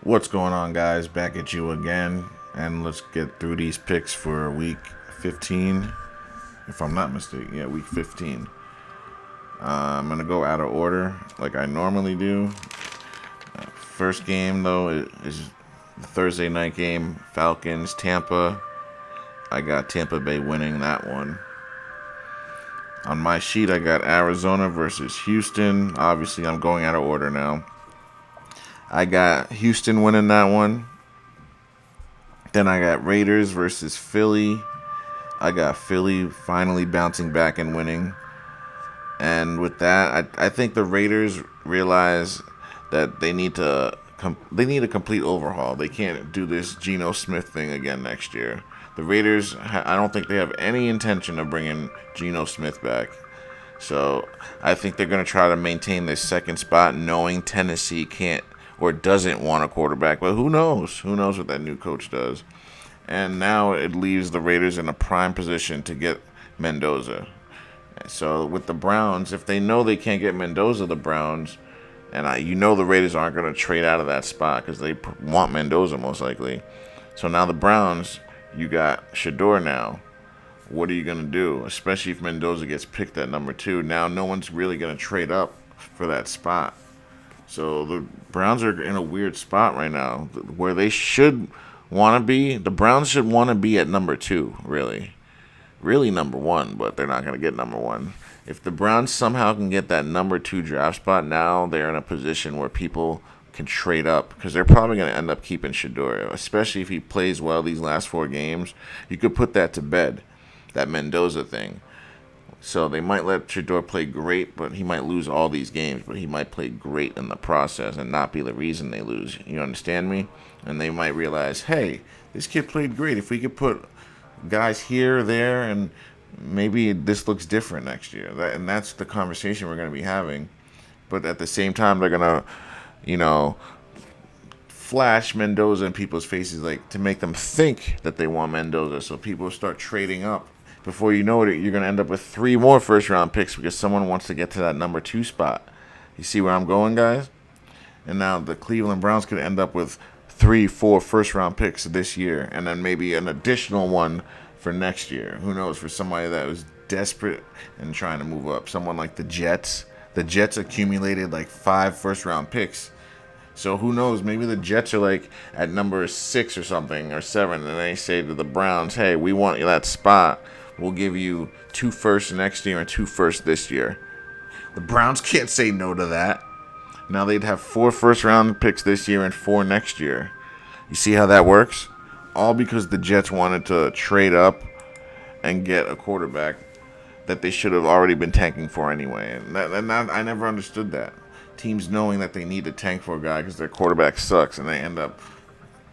What's going on, guys? Back at you again, and let's get through these picks for week 15. If I'm not mistaken, yeah, week 15. I'm gonna go out of order like I normally do. First game though is the Thursday night game, Falcons Tampa. I got Tampa Bay winning that one. On my sheet, I got Arizona versus Houston. Obviously, I'm going out of order now. I got Houston winning that one. Then I got Raiders versus Philly. I got Philly finally bouncing back and winning. And with that, I think the Raiders realize that they need a complete overhaul. They can't do this Geno Smith thing again next year. The Raiders, I don't think they have any intention of bringing Geno Smith back. So I think they're going to try to maintain this second spot, knowing Tennessee can't or doesn't want a quarterback. But who knows? Who knows what that new coach does? And now it leaves the Raiders in a prime position to get Mendoza. So with the Browns, if they know they can't get Mendoza, the Browns, and the Raiders aren't going to trade out of that spot because they want Mendoza most likely. So now the Browns, you got Shador now. What are you going to do? Especially if Mendoza gets picked at number 2. Now no one's really going to trade up for that spot. So the Browns are in a weird spot right now where they should want to be. The Browns should want to be at number 2, really. Really number 1, but they're not going to get number 1. If the Browns somehow can get that number 2 draft spot, now they're in a position where people can trade up because they're probably going to end up keeping Shador, especially if he plays well these last 4 games. You could put that to bed, that Mendoza thing. So they might let Shador play great, but he might lose all these games. But he might play great in the process and not be the reason they lose. You understand me? And they might realize, hey, this kid played great. If we could put guys here, there, and maybe this looks different next year. And that's the conversation we're going to be having. But at the same time, they're going to, flash Mendoza in people's faces, like to make them think that they want Mendoza. So people start trading up. Before you know it, you're going to end up with 3 more first round picks because someone wants to get to that number 2 spot. You see where I'm going, guys? And now the Cleveland Browns could end up with 3, 4 first round picks this year, and then maybe an additional one for next year. Who knows? For somebody that was desperate and trying to move up, someone like the Jets. The Jets accumulated like 5 first round picks. So who knows? Maybe the Jets are like at number 6 or something or 7, and they say to the Browns, "Hey, we want you that spot. We'll give you 2 firsts next year and 2 firsts this year." The Browns can't say no to that. Now they'd have 4 first round picks this year and 4 next year. You see how that works? All because the Jets wanted to trade up and get a quarterback that they should have already been tanking for anyway. And I never understood that. Teams knowing that they need to tank for a guy because their quarterback sucks, and they end up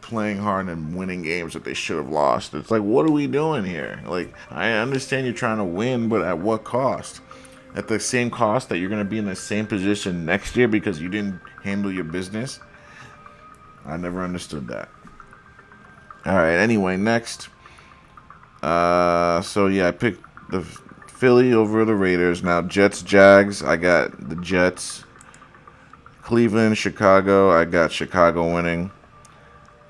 playing hard and winning games that they should have lost. It's like, what are we doing here? Like, I understand you're trying to win, but at what cost? At the same cost that you're going to be in the same position next year because you didn't handle your business? I never understood that. All right, anyway, next. I picked the Philly over the Raiders. Now, Jets, Jags, I got the Jets. Cleveland, Chicago, I got Chicago winning.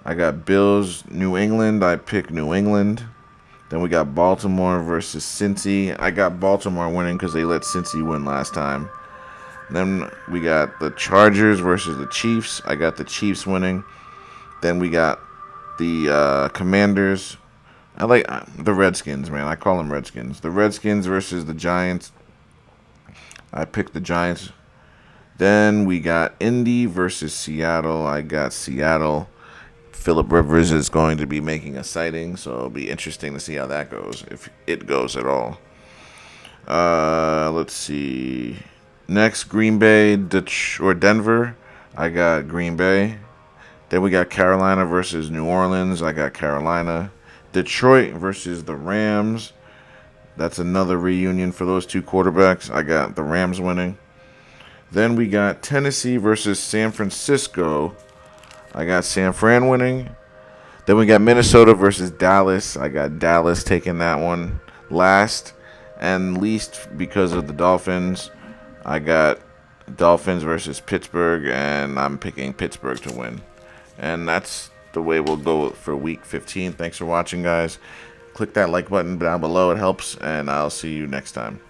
I got Bills, New England, I picked New England. Then we got Baltimore versus Cincy. I got Baltimore winning because they let Cincy win last time. Then we got the Chargers versus the Chiefs. I got the Chiefs winning. Then we got the Commanders. I like the Redskins, man. I call them Redskins. The Redskins versus the Giants. I picked the Giants. Then we got Indy versus Seattle. I got Seattle. Phillip Rivers is going to be making a sighting, so it'll be interesting to see how that goes, if it goes at all. Let's see. Next, Green Bay or Denver. I got Green Bay. Then we got Carolina versus New Orleans. I got Carolina. Detroit versus the Rams. That's another reunion for those 2 quarterbacks. I got the Rams winning. Then we got Tennessee versus San Francisco. I got San Fran winning. Then we got Minnesota versus Dallas. I got Dallas taking that one last and least because of the Dolphins. I got Dolphins versus Pittsburgh, and I'm picking Pittsburgh to win. And that's the way we'll go for week 15. Thanks for watching, guys. Click that like button down below. It helps. And I'll see you next time.